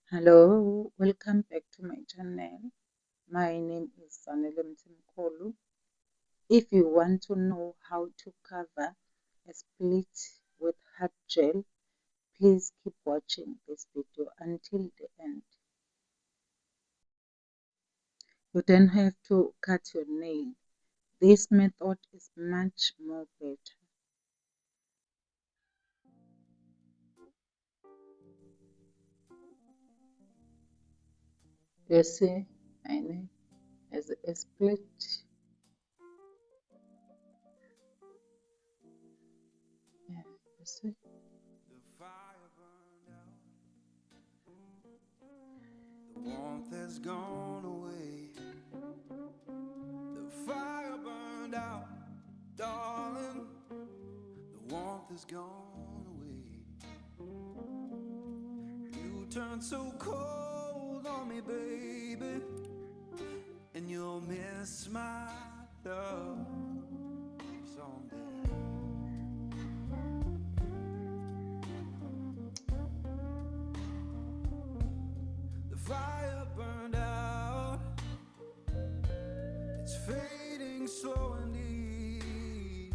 Hello, welcome back to my channel. My name is Nailsmallbysz. If you want to know how to cover a split with hard gel, please keep watching this video until the end. You don't have to cut your nail. This method is much more better. You see, my nail is a split. Yeah, you see. The warmth has gone away. The fire burned out, darling. The warmth has gone away. You turned so cold on me, baby, and you'll miss my love someday. The fire burned out. It's fading slow and deep.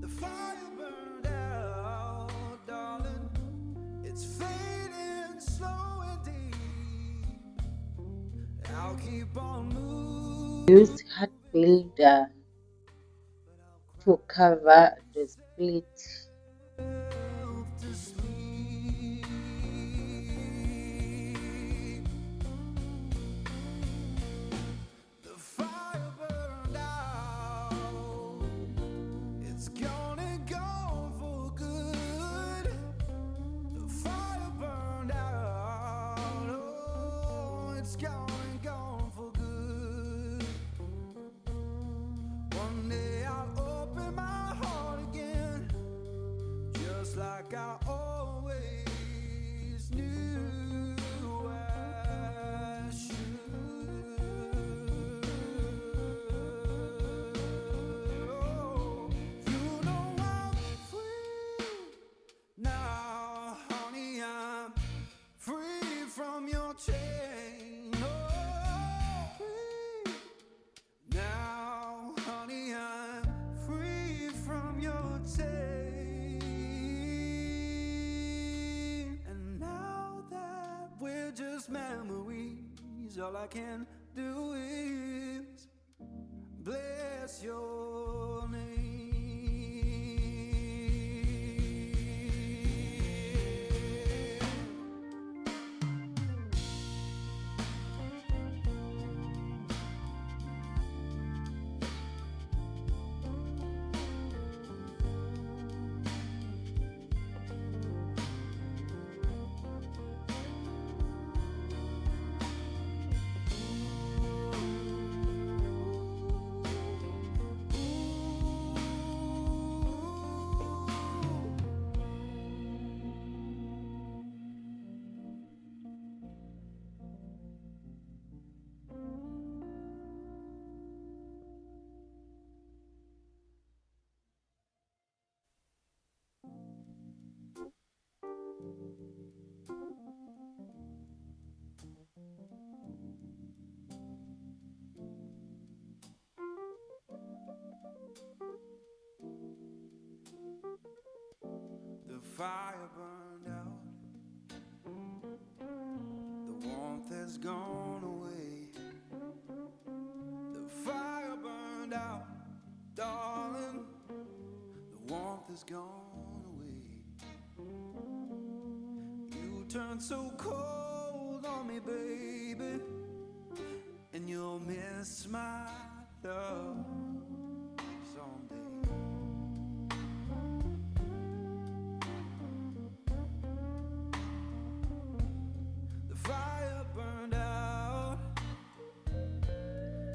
The fire burned out, darling. It's fading slow and deep. I'll keep on moving. Use hot builder to cover the split. To sleep. The fire burned out. It's gonna go for good. The fire burned out. Oh, it's gone for good. One day I'll open my heart again, just like I always knew I should. Oh, you know I'm free now, honey. I'm free from your chain. Oh, free now, honey. I'm free from your chain. And now that we're just memories, all I can do is bless your name. The fire burned out. The warmth has gone away. The fire burned out, darling. The warmth has gone away. You turned so cold on me, baby, and you'll miss my love someday. The fire burned out.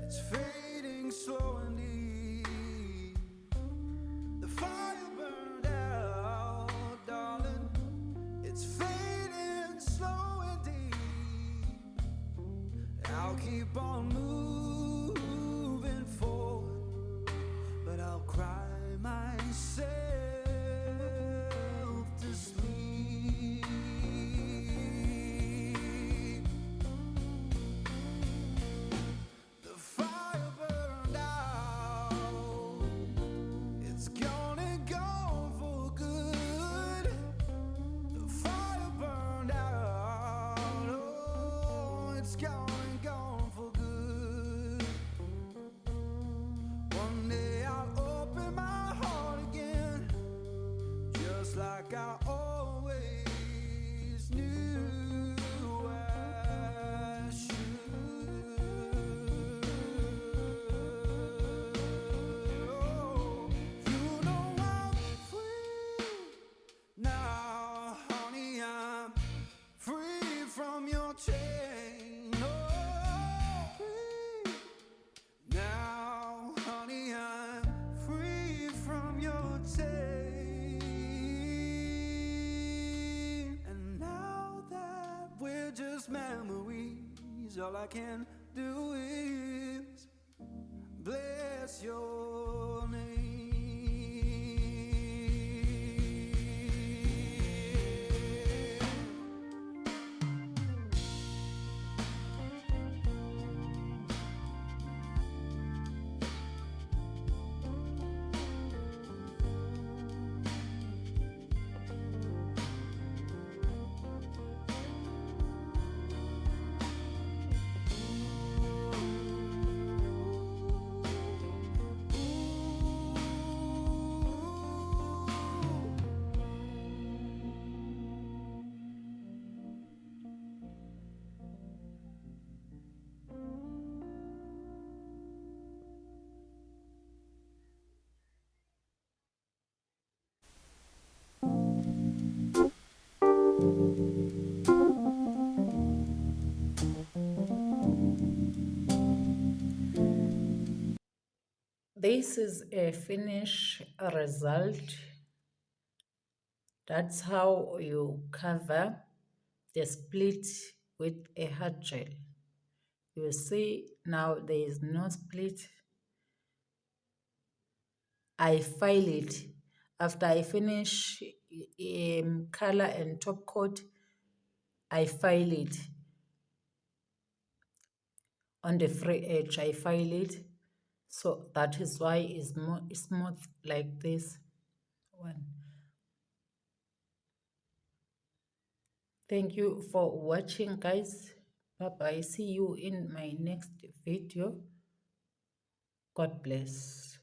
It's fading slow and deep. The fire burned out, darling. It's fading slow and deep. I'll keep on moving forward, but I'll cry myself to sleep. chain. Oh, free. Now, honey, I'm free from your chain. And now that we're just memories, all I can do is bless your name. This is a finish result. That's how you cover the split with a hard gel. You see now there is no split. I file it. After I finish color and top coat, I file it. On the free edge, I file it. So that is why it's more smooth like this one. Thank you for watching, guys. Bye bye. See you in my next video. God bless.